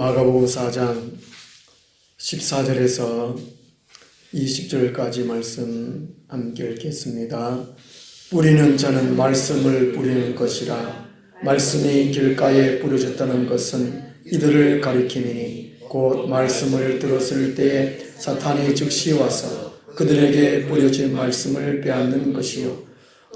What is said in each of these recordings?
마가복음 4장 14절에서 20절까지 말씀 함께 읽겠습니다. 뿌리는 자는 말씀을 뿌리는 것이라. 말씀이 길가에 뿌려졌다는 것은 이들을 가리킴이니 곧 말씀을 들었을 때에 사탄이 즉시 와서 그들에게 뿌려진 말씀을 빼앗는 것이요.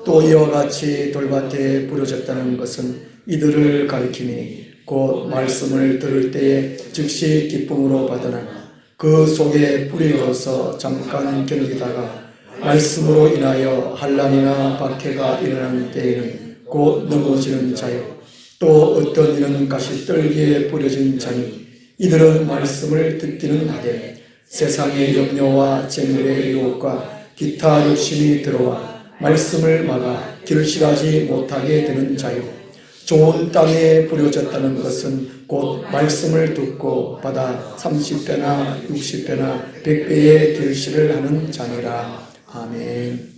또 이와 같이 돌밭에 뿌려졌다는 것은 이들을 가리킴이니 곧 말씀을 들을 때에 즉시 기쁨으로 받으나 그 속에 뿌리로서 잠깐 견디다가 말씀으로 인하여 환난이나 박해가 일어나는 때에는 곧 넘어지는 자요. 또 어떤 이는 가시떨기에 뿌려진 자니 이들은 말씀을 듣기는 하되 세상의 염려와 재물의 유혹과 기타 욕심이 들어와 말씀을 막아 결실하지 못하게 되는 자요. 좋은 땅에 뿌려졌다는 것은 곧 말씀을 듣고 받아 30배나 60배나 100배의 결실을 하는 자니라. 아멘.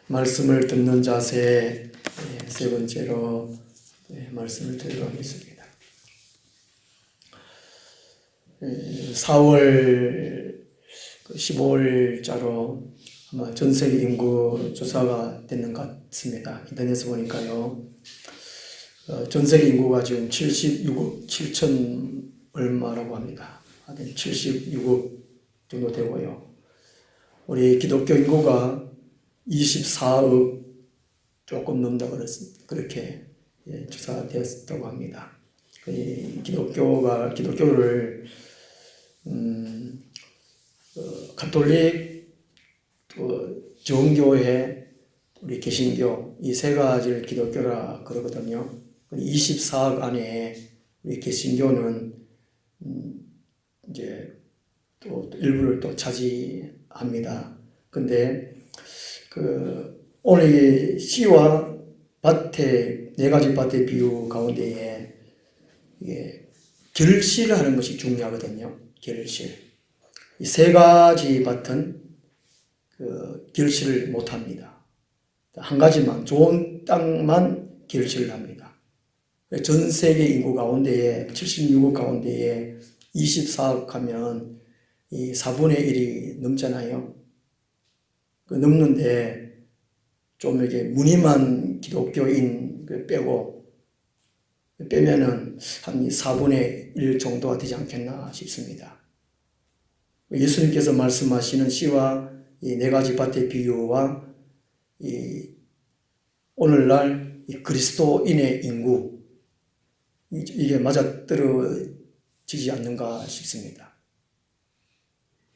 말씀을 듣는 자세 세 번째로 말씀을 드리도록 하겠습니다. 4월 15일자로 아마 전 세계 인구 조사가 됐는 것 같습니다. 인터넷에서 보니까요. 전 세계 인구가 지금 76억 7천 얼마라고 합니다. 76억 정도 되고요. 우리 기독교 인구가 24억 조금 넘는다고 그렇게 조사되었다고 합니다. 기독교를 가톨릭, 또 정교회, 우리 개신교 이 세 가지를 기독교라 그러거든요. 24억 안에 우리 개신교는 이제 또 일부를 또 차지합니다. 근데 오늘 이 시와 밭의 네 가지 밭의 비유 가운데에 이게 결실하는 것이 중요하거든요. 결실. 이 세 가지 밭은 결실을 못합니다. 한 가지만, 좋은 땅만 결실을 합니다. 전 세계 인구 가운데에 76억 가운데에 24억 하면 이 4분의 1이 넘잖아요. 넘는데 좀 이렇게 무늬만 기독교인 빼면은 한 4분의 1 정도가 되지 않겠나 싶습니다. 예수님께서 말씀하시는 시와 이 네 가지 밭의 비유와 이 오늘날 이 그리스도인의 인구 이게 맞아떨어지지 않는가 싶습니다.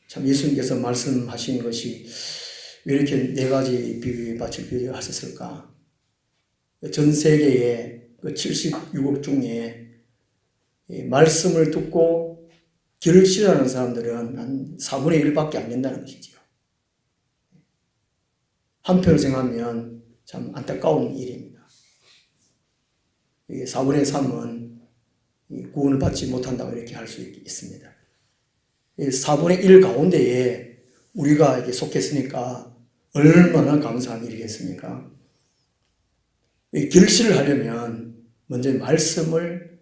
참 예수님께서 말씀하신 것이 왜 이렇게 네 가지 비유의 밭을 비유하셨을까? 전 세계의 76억 중에 말씀을 듣고 결실하는 사람들은 한 4분의 1밖에 안 된다는 것이지요. 한편으로 생각하면 참 안타까운 일입니다. 4분의 3은 구원을 받지 못한다고 이렇게 할 수 있습니다. 4분의 1 가운데에 우리가 이렇게 속했으니까 얼마나 감사한 일이겠습니까? 결실을 하려면 먼저 말씀을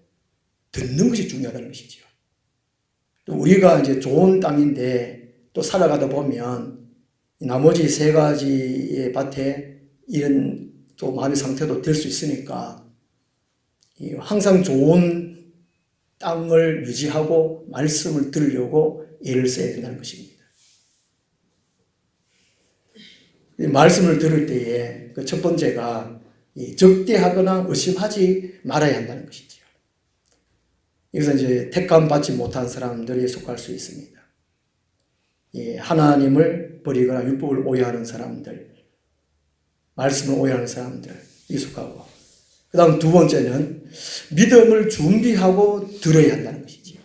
듣는 것이 중요하다는 것이죠. 또 우리가 이제 좋은 땅인데 또 살아가다 보면 나머지 세 가지의 밭에 이런 또 마음의 상태도 될 수 있으니까 항상 좋은 땅을 유지하고 말씀을 들으려고 애를 써야 된다는 것입니다. 말씀을 들을 때에 그 첫 번째가 적대하거나 의심하지 말아야 한다는 것이죠. 여기서 이제 택함 받지 못한 사람들이 속할 수 있습니다. 하나님을 버리거나 율법을 오해하는 사람들, 말씀을 오해하는 사람들 속하고, 그 다음 두 번째는 믿음을 준비하고 들어야 한다는 것이죠.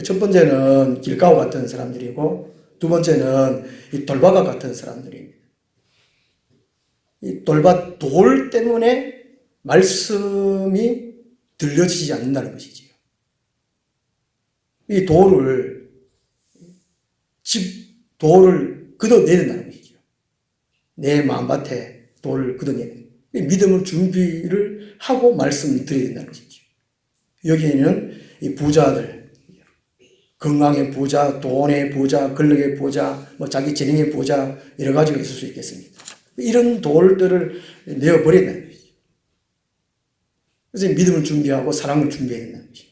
첫 번째는 길가와 같은 사람들이고, 두 번째는 이 돌밭과 같은 사람들입니다. 이 돌밭 돌 때문에 말씀이 들려지지 않는다는 것이죠. 이 돌을 걷어내야 된다는 것이죠. 내 마음밭에 돌을 걷어내야 됩니다. 믿음을 준비를 하고 말씀을 드려야 된다는 것이죠. 여기에는 이 부자들, 건강의 부자, 돈의 부자, 권력의 부자, 뭐 자기 재능의 부자 여러 가지가 있을 수 있겠습니다. 이런 돌들을 내어버린다는 것이죠. 그래서 믿음을 준비하고 사랑을 준비해야 된다는 것이죠.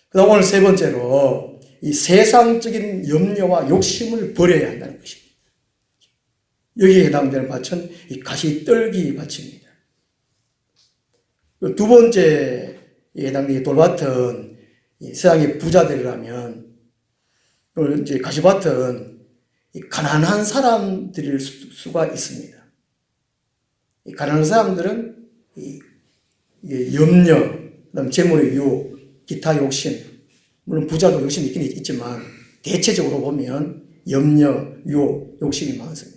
그 다음 오늘 세 번째로 이 세상적인 염려와 욕심을 버려야 한다는 것입니다. 여기에 해당되는 밭은 이 가시떨기 밭입니다. 두 번째 해당되는 돌밭은 세상의 부자들이라면, 이제 가시밭은 가난한 사람들일 수가 있습니다. 이 가난한 사람들은 염려, 그다음 재물의 유혹, 기타 욕심, 물론 부자도 욕심이 있긴 있지만 대체적으로 보면 염려, 유혹, 욕심이 많습니다.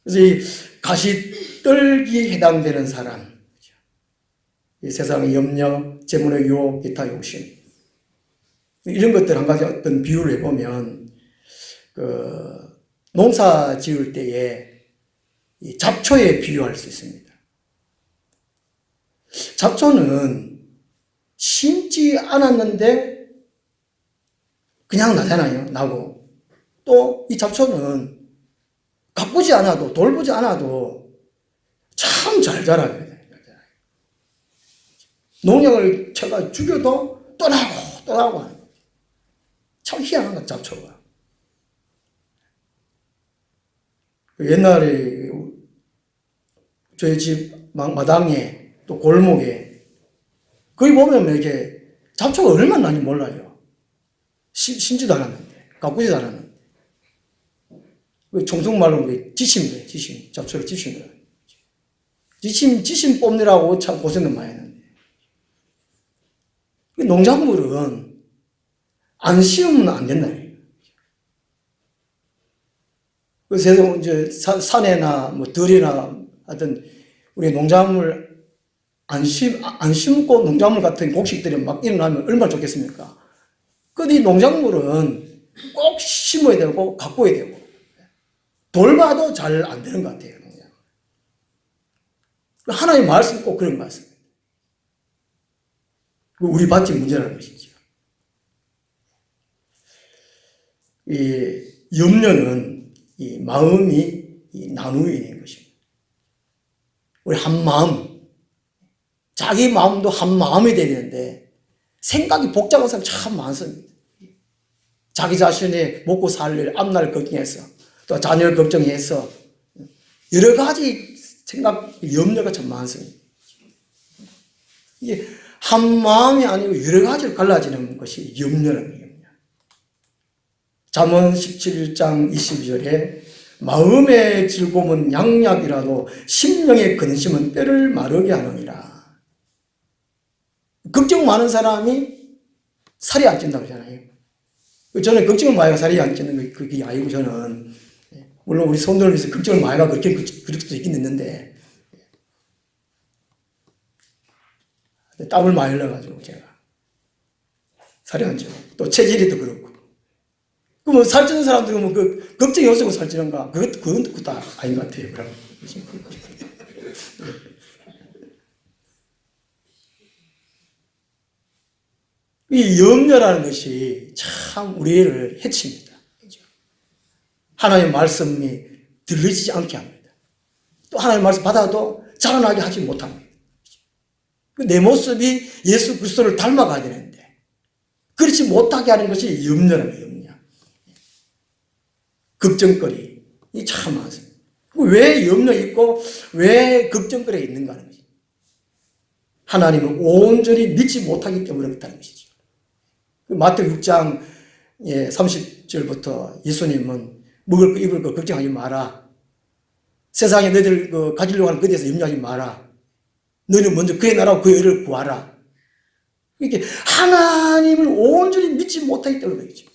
그래서 이 가시떨기에 해당되는 사람, 이 세상의 염려, 재물의 유혹, 기타 욕심, 이런 것들 한 가지 어떤 비유를 해보면, 농사 지을 때에 이 잡초에 비유할 수 있습니다. 잡초는 심지 않았는데 그냥 나잖아요. 나고. 또 이 잡초는 가꾸지 않아도, 돌보지 않아도 참 잘 자라요. 농약을 쳐가 죽여도 또 나고 또 나고 하는 거죠. 참 희한한 것, 잡초가. 옛날에 저희 집 마당에 또 골목에 거기 보면 이렇게 잡초가 얼마나 많이 몰라요. 심지도 않았는데, 가꾸지도 않았는데. 청송말로 지심 거예요, 지심. 잡초를 지심 거예요. 지심 뽑느라고 참 고생을 많이 했는데. 농작물은 안 심으면 안 된다. 그래서 이제 산에나 뭐 들이나 하여튼 우리 농작물 안 심고 농작물 같은 곡식들이 막 일어나면 얼마나 좋겠습니까? 근데 이 농작물은 꼭 심어야 되고 가꿔야 되고 돌봐도 잘 안 되는 것 같아요. 하나님의 말씀이 꼭 그런 말씀입니다. 우리 밭이 문제라는 것이죠. 이 염려는 이 마음이 이 나누어 있는 것입니다. 우리 한 마음, 자기 마음도 한 마음이 되야 되는데 생각이 복잡한 사람 참 많습니다. 자기 자신의 먹고 살 일, 앞날 걱정해서 또 자녀를 걱정해서 여러 가지 생각, 염려가 참 많습니다. 이게 한 마음이 아니고 여러 가지로 갈라지는 것이 염려라는 거예요. 잠언 17장 22절에 마음의 즐거움은 양약이라도 심령의 근심은 뼈를 마르게 하느니라. 걱정 많은 사람이 살이 안 찐다고 하잖아요. 저는 걱정을 많이 하고 살이 안 찌는 거 그게 아니고, 저는 물론 우리 손들을 위해서 걱정을 많이 하고 그렇게 그럴 수도 있긴 있는데 땀을 많이 흘려가지고 제가 살이 안 쪄요. 또 체질이도 그렇고. 그럼 살찌는 사람들은 뭐 그 걱정이 없어서 살찌는가? 그건 다 아닌 것 같아요. 그럼. 이 염려라는 것이 참 우리를 해칩니다. 하나님의 말씀이 들리지 않게 합니다. 또 하나님의 말씀 받아도 자라나게 하지 못합니다. 내 모습이 예수 그리스도를 닮아가야 되는데 그렇지 못하게 하는 것이 염려라는 거예요. 염려. 걱정거리. 이 참 많습니다. 왜 염려 있고 왜 걱정거리가 있는가 하는 것이죠. 하나님을 온전히 믿지 못하기 때문에 그렇다는 것이죠. 마태복음 6장 30절부터 예수님은 먹을 거 입을 거 걱정하지 마라. 세상에 너희들 가지려고 하는 것에 대해서 염려하지 마라. 너희는 먼저 그의 나라와 그의 의를 구하라. 이렇게 하나님을 온전히 믿지 못하기 때문에 그렇죠.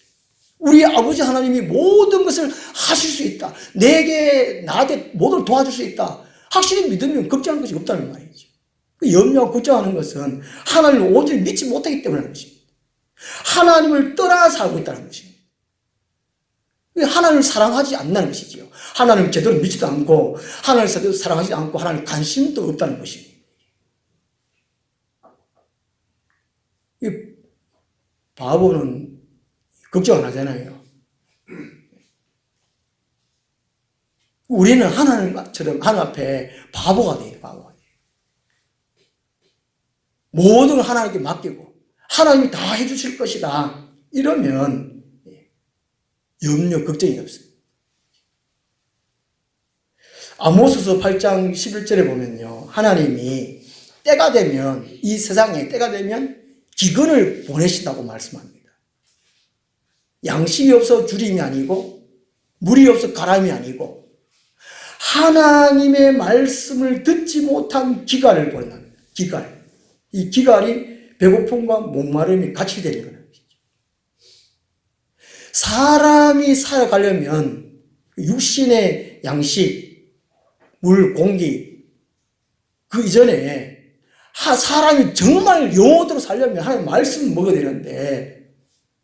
우리 아버지 하나님이 모든 것을 하실 수 있다. 나한테 모든 도와줄 수 있다. 확실히 믿으면 걱정할 것이 없다는 말이죠. 염려하고 걱정하는 것은 하나님을 온전히 믿지 못하기 때문에 그런 것입니다. 하나님을 떠나 살고 있다는 것입니다. 하나님을 사랑하지 않는 것이지요. 하나님을 제대로 믿지도 않고 하나님을 제대로 사랑하지 않고 하나님을 관심도 없다는 것입니다. 바보는 걱정 안 하잖아요. 우리는 하나님처럼 하나님 앞에 바보가 돼요. 바보가 돼요. 모든 걸 하나님께 맡기고 하나님이 다 해주실 것이다. 이러면 염려, 걱정이 없어요. 아모스서 8장 11절에 보면요. 하나님이 때가 되면, 이 세상에 때가 되면 기근을 보내신다고 말씀합니다. 양식이 없어 주림이 아니고 물이 없어 가람이 아니고 하나님의 말씀을 듣지 못한 기갈을 보낸답니다. 기갈. 이 기갈이 배고픔과 목마름이 같이 되는 거예요. 사람이 살아가려면 육신의 양식, 물, 공기, 그 이전에 사람이 정말 영혼으로 살려면 하나님 말씀을 먹어야 되는데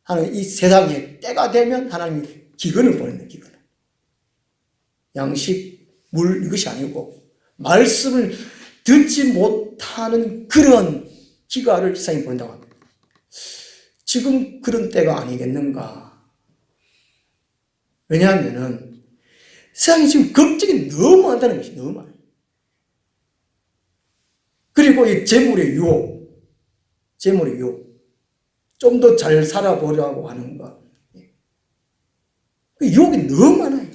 하나님 이 세상에 때가 되면 하나님이 기근을 보낸다. 기근을. 양식, 물 이것이 아니고 말씀을 듣지 못하는 그런 기갈을 세상에 보낸다고 합니다. 지금 그런 때가 아니겠는가. 왜냐하면 세상에 지금 걱정이 너무 많다는 것이 너무 많아요. 그리고 이 재물의 유혹, 재물의 유혹, 좀 더 잘 살아보려고 하는 것, 그 유혹이 너무 많아요.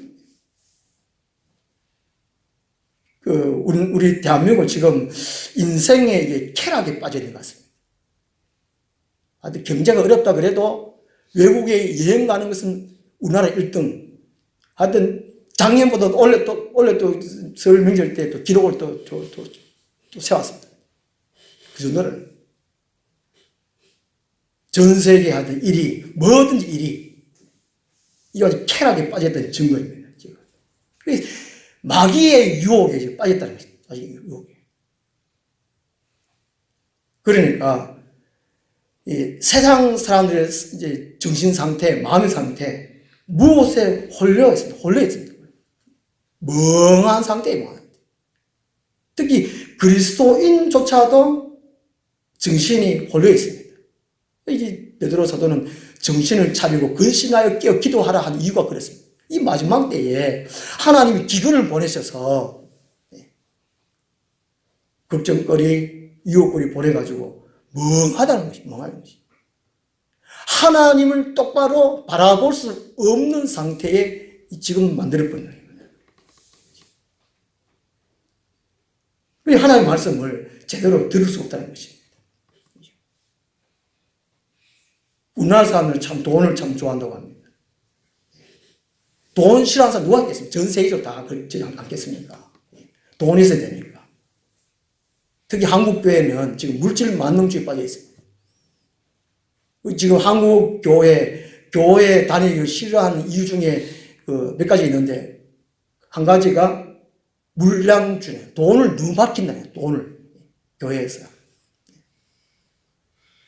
우리 대한민국은 지금 인생의 쾌락에 빠져 있는 것 같습니다. 하여튼 경제가 어렵다 그래도 외국에 여행 가는 것은 우리나라 1등. 하여튼 작년보다 올해 또 설 명절 때 또 기록을 또 세웠습니다. 그 정도를. 전 세계 하여튼 1위, 뭐든지 1위. 이거 아주 쾌락에 빠졌다는 증거입니다. 지금. 마귀의 유혹에 지금 빠졌다는 것입니다. 마귀의 유혹에. 그러니까 이 세상 사람들의 이제 정신 상태, 마음의 상태, 무엇에 홀려 있습니다. 멍한 상태에 멍한. 특히 그리스도인조차도 정신이 홀려 있습니다. 이제 베드로 사도는 정신을 차리고 근신하여 깨어 기도하라 한 이유가 그렇습니다. 이 마지막 때에 하나님이 기근을 보내셔서 걱정거리, 유혹거리 보내가지고 멍하다는 것이 멍하는 것이. 하나님을 똑바로 바라볼 수 없는 상태에 지금 만들어버린 거예요. 하나님의 말씀을 제대로 들을 수 없다는 것입니다. 우리나라 사람들은 참 돈을 참 좋아한다고 합니다. 돈 싫어하는 사람 누가 있겠습니까? 전 세계적으로 다 그렇지 않겠습니까? 돈이 있어야 되니까. 특히 한국 교회는 지금 물질 만능주의에 빠져 있습니다. 지금 한국 교회 다니기 싫어하는 이유 중에 몇 가지 있는데, 한 가지가 물량주네. 돈을 너무 맡긴다네. 돈을 교회에서.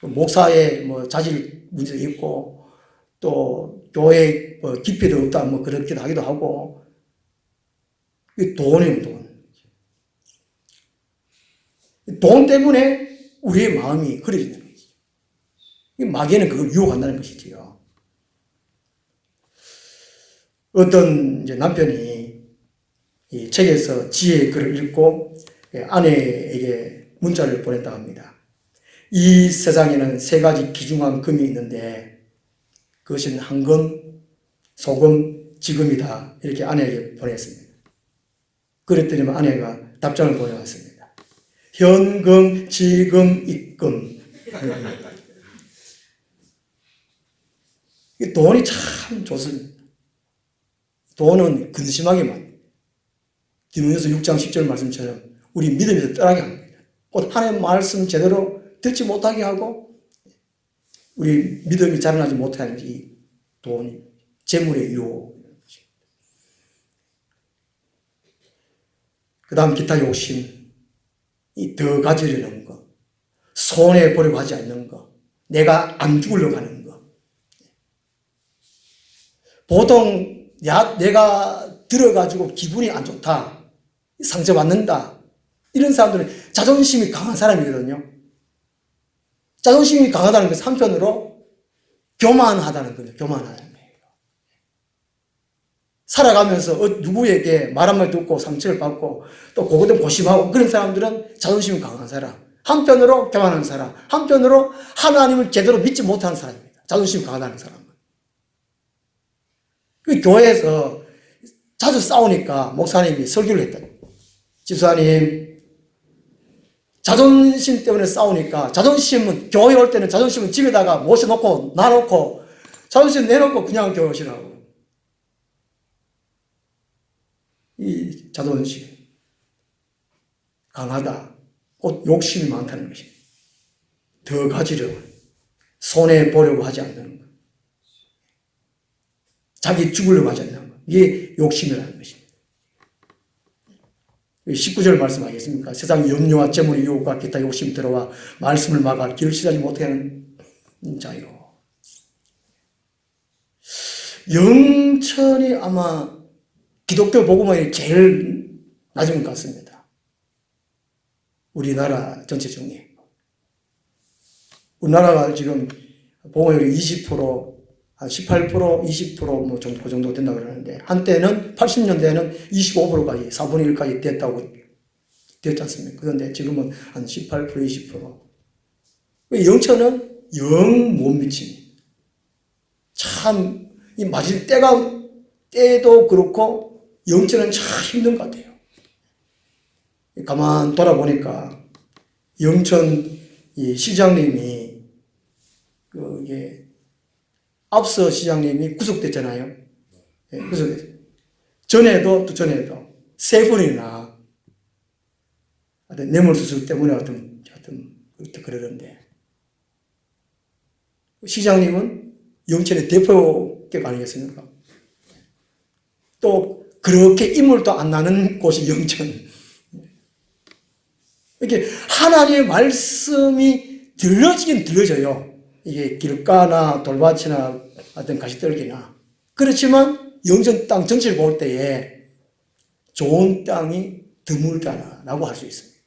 목사의 자질 문제도 있고, 또 교회 깊이도 없다 그렇기도 하기도 하고, 돈이에요, 돈. 돈 때문에 우리의 마음이 흐려진다는 거죠. 마귀는 그걸 유혹한다는 것이지요. 어떤 이제 남편이 이 책에서 지혜의 글을 읽고 아내에게 문자를 보냈다고 합니다. 이 세상에는 세 가지 귀중한 금이 있는데 그것은 황금, 소금, 지금이다. 이렇게 아내에게 보냈습니다. 그랬더니 아내가 답장을 보내왔습니다. 현금, 지금, 입금. 돈이 참 좋습니다. 돈은 근심하게 만듭니다. 디모데후서 6장 10절 말씀처럼 우리 믿음에서 떠나게 합니다. 곧 하나님의 말씀 제대로 듣지 못하게 하고 우리 믿음이 자라나지 못하는 이 돈이 재물의 유혹. 그 다음 기타 욕심, 이 더 가지려는 거, 손해 보려고 하지 않는 거, 내가 안 죽으려고 하는 거. 보통 내가 들어가지고 기분이 안 좋다, 상처받는다, 이런 사람들은 자존심이 강한 사람이거든요. 자존심이 강하다는 것은 한편으로 교만하다는 거예요. 교만하다는 거예요. 살아가면서 누구에게 말 한마디 듣고 상처를 받고 또 그것도 고심하고 그런 사람들은 자존심이 강한 사람. 한편으로 교만한 사람. 한편으로 하나님을 제대로 믿지 못하는 사람입니다. 자존심이 강하다는 사람은. 그 교회에서 자주 싸우니까 목사님이 설교를 했다. 집사님, 자존심 때문에 싸우니까 자존심은 교회 올 때는 자존심은 집에다가 모셔놓고 놔놓고 자존심 내놓고 그냥 교회 오시라고. 이 자존심 강하다. 곧 욕심이 많다는 것입니다. 더 가지려고 손해 보려고 하지 않는 것. 자기 죽으려고 하지 않는 것. 이게 욕심이라는 것입니다. 19절 말씀하겠습니까? 세상 염려와 재물의 유혹과 기타 욕심이 들어와 말씀을 막아 길을 치지 못하게 하는 자요. 영천이 아마 기독교 복음이 제일 낮은 것 같습니다. 우리나라 전체 중에. 우리나라가 지금 복음률이 20%, 한 18%, 20% 뭐 정도, 그 정도 된다고 그러는데, 한때는 80년대에는 25%까지, 4분의 1까지 됐지 않습니까? 그런데 지금은 한 18%, 20%. 영천은 영 못 미칩니다. 참, 이 맞을 때도 그렇고, 영천은 참 힘든 것 같아요. 가만 돌아보니까, 영천 이 시장님이, 앞서 시장님이 구속됐잖아요. 예, 구속됐어요. 전에도 세 번이나 뇌물수수 때문에 그렇게 그러던데. 시장님은 영천의 대표격 아니겠습니까? 또 그렇게 인물도 안 나는 곳이 영천. 이렇게 하나님의 말씀이 들려지긴 들려져요. 이게 길가나 돌밭이나 어떤 가시떨기나. 그렇지만 영천 땅 전체를 볼 때에 좋은 땅이 드물다라고 할 수 있습니다.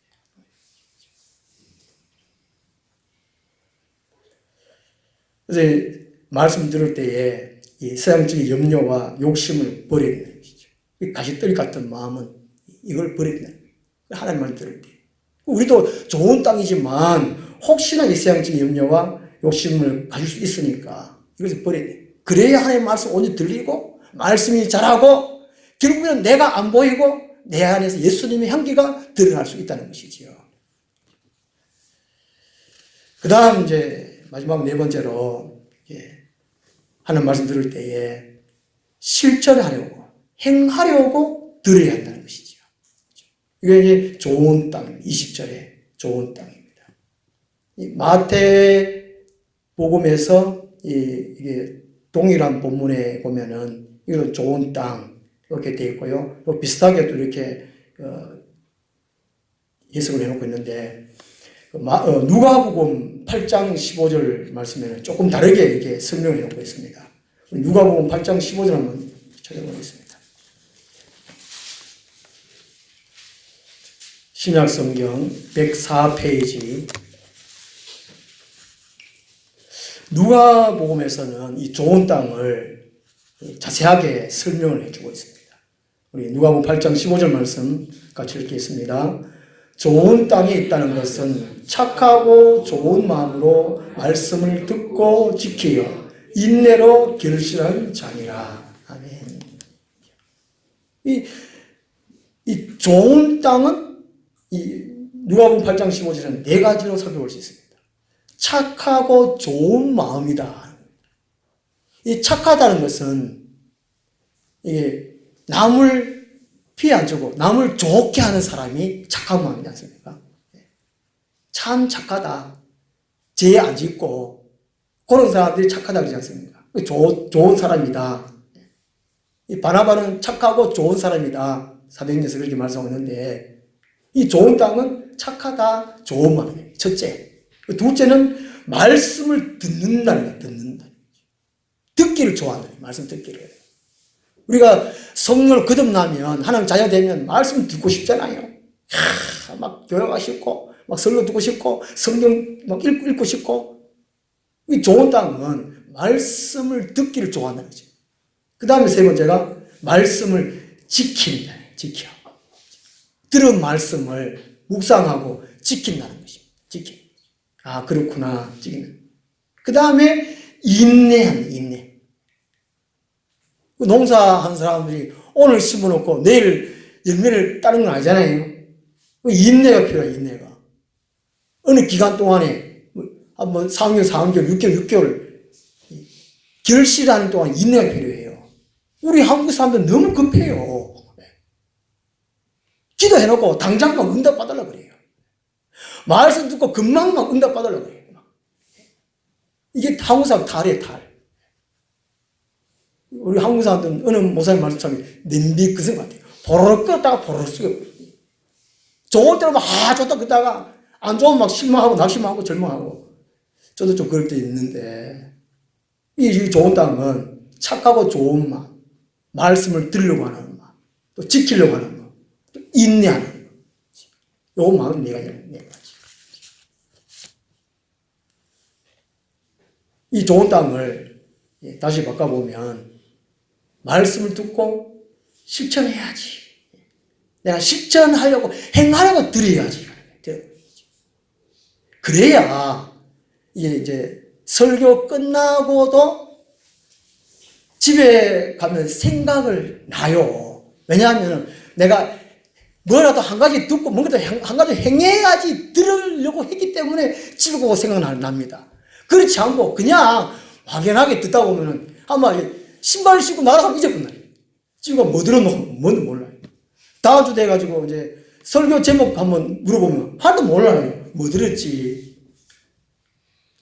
그래서 말씀 들을 때에 이 세상적인 염려와 욕심을 버려야 되는 것이죠. 이 가시떨기 같은 마음은 이걸 버려야 되는 거예요. 하나님 말 들을 때. 우리도 좋은 땅이지만 혹시나 이 세상적인 염려와 욕심을 가질 수 있으니까 이것을 버려야 돼. 그래야 하나님의 말씀 온전히 들리고 말씀이 자라고 결국에는 내가 안 보이고 내 안에서 예수님의 향기가 드러날 수 있다는 것이지요. 그 다음 이제 마지막 네 번째로 하는 말씀 들을 때에 실천하려고 행하려고 들어야 한다는 것이죠. 이게 이제 좋은 땅, 20절에 좋은 땅입니다. 이 마태 복음에서 이게 동일한 본문에 보면은 이건 좋은 땅 이렇게 되어 있고요. 또 비슷하게 또 이렇게 해석을 해놓고 있는데 누가복음 8장 15절 말씀에는 조금 다르게 이렇게 설명해 놓고 있습니다. 누가복음 8장 15절 한번 찾아보겠습니다. 신약성경 104페이지. 누가복음에서는 이 좋은 땅을 자세하게 설명을 해주고 있습니다. 우리 누가복음 8장 15절 말씀 같이 읽겠습니다. 좋은 땅에 있다는 것은 착하고 좋은 마음으로 말씀을 듣고 지키어 인내로 결실한 자니라. 아멘. 이 좋은 땅은 누가복음 8장 15절은 네 가지로 살펴볼 수 있습니다. 착하고 좋은 마음이다. 이 착하다는 것은 이게 남을 피해 안 주고 남을 좋게 하는 사람이 착한 마음이지 않습니까? 참 착하다. 죄 안 짓고 그런 사람들이 착하다 그러지 않습니까? 좋은 사람이다. 이 바나바는 착하고 좋은 사람이다. 사도행전에서 그렇게 말씀하고 있는데 이 좋은 땅은 착하다, 좋은 마음이에요. 첫째. 둘째는 말씀을 듣는다는 거예요. 듣는다는 거죠. 듣기를 좋아한다는 거예요. 말씀 듣기를. 우리가 성령을 거듭나면 하나님 자녀 되면 말씀 듣고 싶잖아요. 막 교회가 싶고 막 설교 듣고 싶고 성경 막 읽고 싶고 이 좋은 땅은 말씀을 듣기를 좋아한다는 거죠. 그 다음에 세 번째가 말씀을 지킨다. 지켜. 들은 말씀을 묵상하고 지킨다는 것입니다. 지켜. 아, 그렇구나. 지킨다. 그 다음에 인내한다. 인내. 농사한 사람들이 오늘 심어놓고 내일 열매를 따는 건 아니잖아요. 인내가 필요해요. 인내가. 어느 기간 동안에 뭐 4개월, 4개월, 6개월, 6개월 결실하는 동안 인내가 필요해요. 우리 한국 사람들 너무 급해요. 기도해놓고 당장 막 응답 받으려고 그래요. 말씀 듣고 금방 막 응답 받으려고 그래요. 이게 한국 사람 탈이에요, 탈. 우리 한국 사람들은 어느 목사님 말씀처럼 냄비 그릇 같아요. 보로록 끓었다가 보로록 쓰고. 좋을 때는 막 좋다 그러다가 안 좋으면 막 실망하고 낙심하고 절망하고. 저도 좀 그럴 때 있는데 이 좋은 땅은 착하고 좋은 마음, 말씀을 들으려고 하는 마음, 또 지키려고 하는 마음, 또 인내하는 마음. 요 마음은 네 가지야. 네 가지. 이 좋은 땅을 다시 바꿔보면 말씀을 듣고 실천해야지. 내가 실천하려고 행하려고 드려야지. 그래야 이제 설교 끝나고도 집에 가면 생각을 나요. 왜냐하면 내가 뭐라도 한 가지 듣고 뭔가 한 가지 행해야지 들으려고 했기 때문에 집에 가고 생각납니다. 그렇지 않고 그냥 막연하게 듣다 보면은 아마 신발을 신고 나가면 잊어버려요. 지금 뭐 들었노? 뭔지 몰라요. 다음 주 돼가지고 이제 설교 제목 한번 물어보면 하나도 몰라요. 뭐 들었지?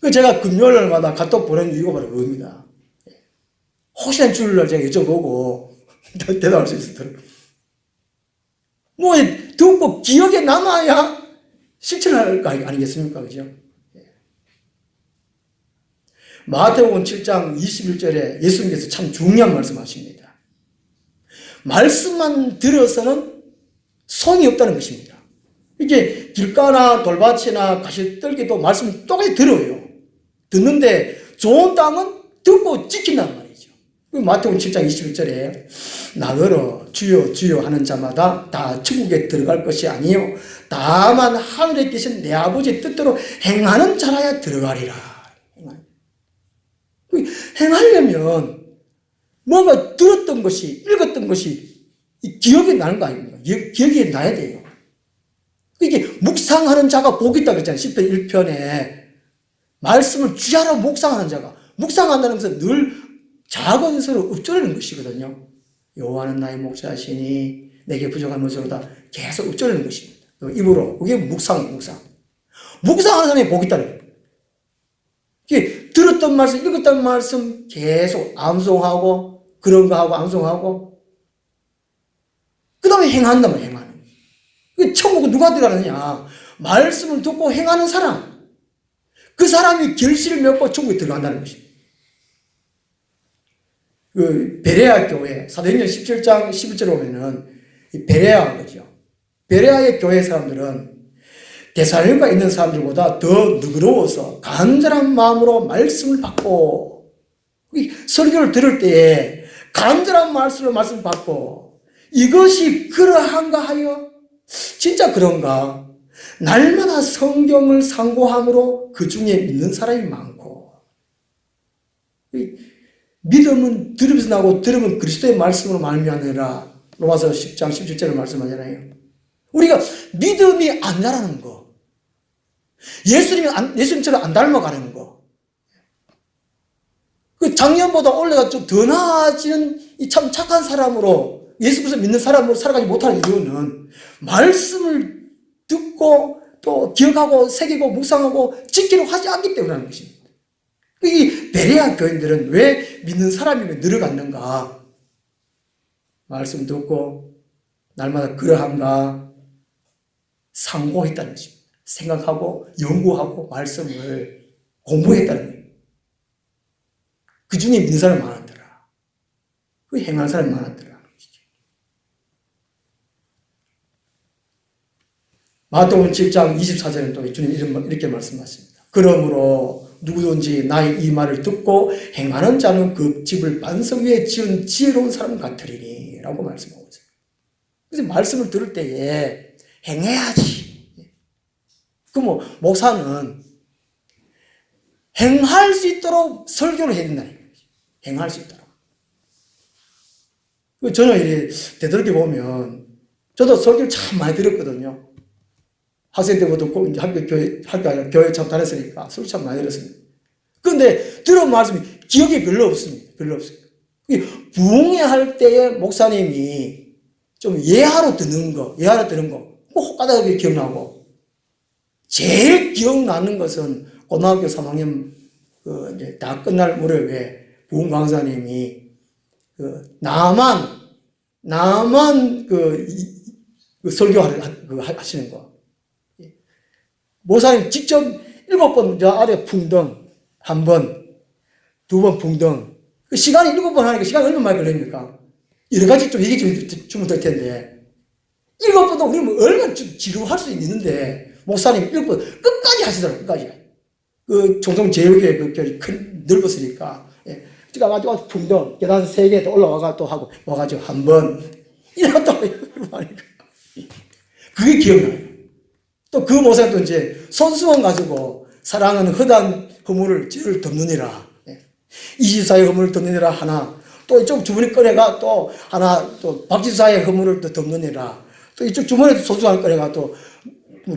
그 제가 금요일마다 카톡 보내는 이유가 바로 그겁니다. 혹시나 주일날 제가 여쭤보고 대답할 수 있도록. 뭐 듣고 기억에 남아야 실천할 거 아니겠습니까? 그죠? 마태복음 7장 21절에 예수님께서 참 중요한 말씀하십니다. 말씀만 들어서는 손이 없다는 것입니다. 이게 길가나 돌밭이나 가시떨기도 말씀 똑같이 들어요. 듣는데 좋은 땅은 듣고 지킨단 말이죠. 마태복음 7장 21절에 나더러 주여 주여 하는 자마다 다 천국에 들어갈 것이 아니요 다만 하늘에 계신 내 아버지의 뜻대로 행하는 자라야 들어가리라. 행하려면 뭔가 들었던 것이 읽었던 것이 기억에 나는 거 아닙니까? 기억에 나야 돼요. 이게 묵상하는 자가 복이 있다 그랬잖아요. 10편 1편에 말씀을 주야로 묵상하는 자가 묵상한다는 것은 늘 작은 서로 읊조리는 것이거든요. 여호와는 나의 목자시니 내게 부족한 것으로다 계속 읊조리는 것입니다. 입으로 그게 묵상하는 사람이 복이 있다는 거예요. 이게 들었던 말씀, 읽었던 말씀 계속 암송하고 그런 거 하고 암송하고 그 다음에 행한단 말이에요. 행하는. 천국은 누가 들어가느냐? 말씀을 듣고 행하는 사람. 그 사람이 결실을 맺고 천국에 들어간다는 것입니다. 그 베레아 교회 사도행전 17장 11절에 보면은 이 베레아 거죠. 베레아의 교회 사람들은 데살로니가에 있는 사람들보다 더 너그러워서 간절한 마음으로 말씀을 받고 설교를 들을 때에 간절한 말씀을 받고 이것이 그러한가 하여 진짜 그런가 날마다 성경을 상고함으로 그 중에 믿는 사람이 많고 믿음은 들으면서 나고 들으면 그리스도의 말씀으로 말미암으라 로마서 10장 17절을 말씀하잖아요. 우리가 믿음이 안 자라는 거 예수님처럼 안 닮아가는 거 그 작년보다 올해가 좀 더 나아지는 이 참 착한 사람으로 예수께서 믿는 사람으로 살아가지 못하는 이유는 말씀을 듣고 또 기억하고 새기고 묵상하고 지키려고 하지 않기 때문이라는 것입니다. 이 베레아 교인들은 왜 믿는 사람이 늘어갔는가? 말씀 듣고 날마다 그러한가 상고했다는 것입니다. 생각하고 연구하고 말씀을 공부했다는 거예요. 그 중에 믿는 사람이 많았더라. 그 행하는 사람이 많았더라. 마태복음 7장 24절에 또 주님 이렇게 말씀하십니다. 그러므로 누구든지 나의 이 말을 듣고 행하는 자는 그 집을 반석 위에 지은 지혜로운 사람 같으리니 라고 말씀하고 있어요. 그래서 말씀을 들을 때에 행해야지. 목사는 행할 수 있도록 설교를 해야 된다는 거죠. 행할 수 있도록. 저는 이렇게 되돌아보면 저도 설교를 참 많이 들었거든요. 학생 때부터 꼭 이제 교회 참 다녔으니까 설교 참 많이 들었습니다. 그런데 들은 말씀이 기억이 별로 없습니다. 별로 없어요. 부흥회 때에 목사님이 좀 예하로 듣는 거 꼭 혹가닥하게 기억나고, 제일 기억나는 것은 고등학교 3학년 이제 다 끝날 무렵에 부흥 강사님이 나만 설교하시는 거. 목사님 직접 7번 저 아래 풍덩, 1번, 2번 풍덩. 그 시간이 7번 하니까 시간이 얼마나 많이 걸립니까? 여러 가지 좀 얘기 주면 될 텐데. 7번도 우리는 얼마나 지루할 수 있는데, 목사님 7번 끝까지 하시더라고요, 끝까지. 종종 제육에 넓었으니까. 예. 제가 가지고 풍덩, 계단 3개 또 올라와가 또 하고, 와가지고 1번. 이러고 하니까. 그게 기억나요. 또 그 목사님 또 이제 손수건 가지고 사랑은 헛한 허물을 죄를 덮느니라. 24의 허물을 덮느니라 하나, 또 이쪽 주머니 꺼내가 또 하나, 또 박지사의 허물을 또 덮느니라. 또 이쪽 주머니에 손수건 꺼내가 또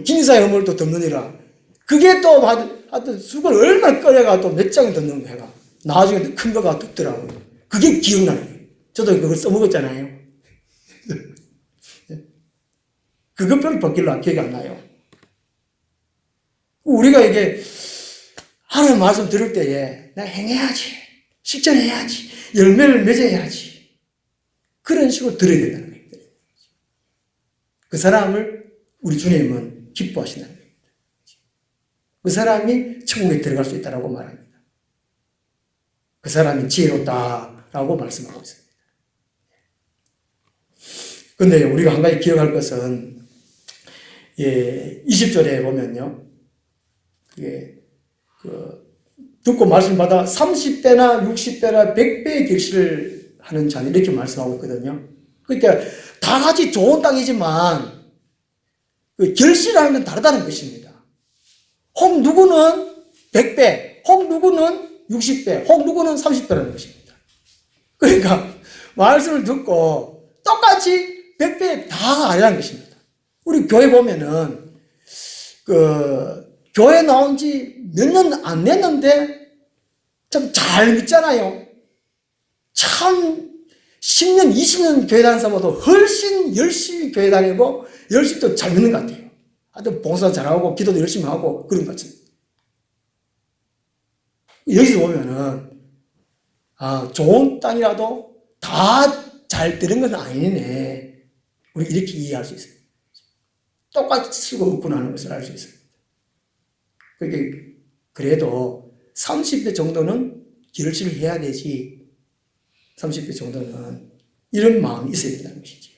김사의 허물을 또 덮느니라. 그게 또 하여튼 수건 얼마나 꺼내가 또 몇 장을 덮는 거야. 나중에 큰 거가 덮더라고요. 그게 기억나요. 저도 그걸 써먹었잖아요. 그것 별로 벗길로 기억이 안 나요. 우리가 이게 하나님 말씀 들을 때에 나 행해야지, 실천해야지, 열매를 맺어야지, 그런 식으로 들어야 된다는 거예요. 그 사람을 우리 주님은 기뻐하신다는 거예요. 그 사람이 천국에 들어갈 수 있다고 말합니다. 그 사람이 지혜롭다라고 말씀하고 있습니다. 그런데 우리가 한 가지 기억할 것은 20절에 보면요. 듣고 말씀 받아 30배나 60배나 100배의 결실을 하는 자는 이렇게 말씀하고 있거든요. 그러니까 다 같이 좋은 땅이지만 결실하는 건 다르다는 것입니다. 혹 누구는 100배, 혹 누구는 60배, 혹 누구는 30배라는 것입니다. 그러니까 말씀을 듣고 똑같이 100배 다 아니라는 것입니다. 우리 교회 보면은 교회 나온 지 몇 년 안 됐는데 참 잘 믿잖아요. 참 10년, 20년 교회 다니는 사람보다 훨씬 열심히 교회 다니고 열심히 또 잘 믿는 것 같아요. 하여튼 봉사 잘하고 기도도 열심히 하고 그런 것 같습니다. 여기서 보면은 좋은 땅이라도 다 잘 되는 건 아니네. 우리 이렇게 이해할 수 있어요. 똑같이 쓰고 없구나 하는 것을 알 수 있어요. 그래도 30배 정도는 결실을 해야 되지, 30배 정도는 이런 마음이 있어야 된다는 것이죠.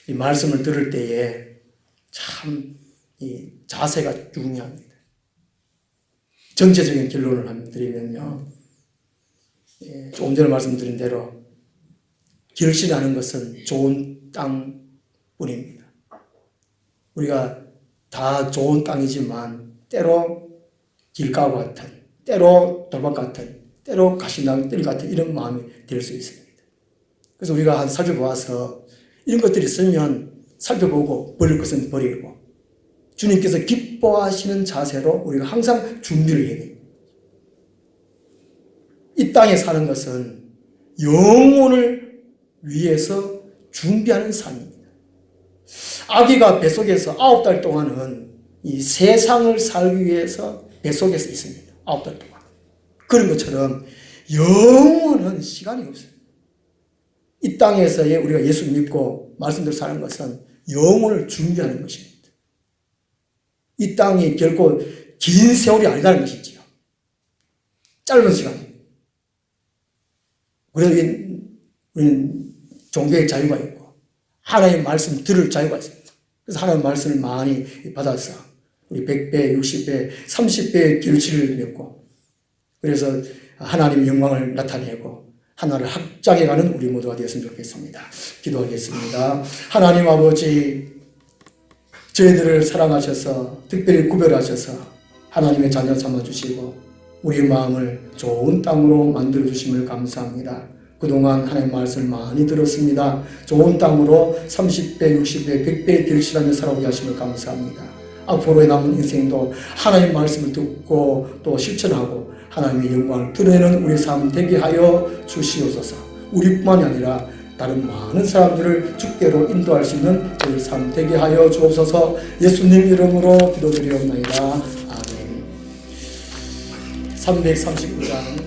이 말씀을 들을 때에 참 이 자세가 중요합니다. 전체적인 결론을 드리면요. 조금 전에 말씀드린 대로 결실하는 것은 좋은 땅뿐입니다. 우리가 다 좋은 땅이지만 때로 길가와 같은, 때로 돌박 같은, 때로 가시나무들 같은 이런 마음이 될 수 있습니다. 그래서 우리가 살펴보아서 이런 것들이 있으면 살펴보고 버릴 것은 버리고 주님께서 기뻐하시는 자세로 우리가 항상 준비를 해야 됩니다. 이 땅에 사는 것은 영혼을 위해서 준비하는 삶입니다. 아기가 뱃속에서 9달 동안은 이 세상을 살기 위해서 뱃속에서 있습니다. 9달 동안. 그런 것처럼 영혼은 시간이 없어요. 이 땅에서의 우리가 예수 믿고 말씀대로 사는 것은 영혼을 준비하는 것입니다. 이 땅이 결코 긴 세월이 아니라는 것이지요. 짧은 시간. 그래서 우리는 종교의 자유가 있고 하나님의 말씀 들을 자유가 있습니다. 그래서 하나님의 말씀을 많이 받아서 우리 100배, 60배, 30배의 결실을 맺고 그래서 하나님의 영광을 나타내고 하나를 확장해가는 우리 모두가 되었으면 좋겠습니다. 기도하겠습니다. 하나님 아버지, 저희들을 사랑하셔서 특별히 구별하셔서 하나님의 자녀 삼아주시고 우리의 마음을 좋은 땅으로 만들어주심을 감사합니다. 그동안 하나님의 말씀을 많이 들었습니다. 좋은 땅으로 30배, 60배, 100배 결실하며 살아오게 하심을 감사합니다. 앞으로의 남은 인생도 하나님의 말씀을 듣고 또 실천하고 하나님의 영광을 드러내는 우리 삶 되게 하여 주시옵소서. 우리뿐만이 아니라 다른 많은 사람들을 주께로 인도할 수 있는 저희 삶 되게 하여 주옵소서. 예수님 이름으로 기도드리옵나이다. 아멘. 339장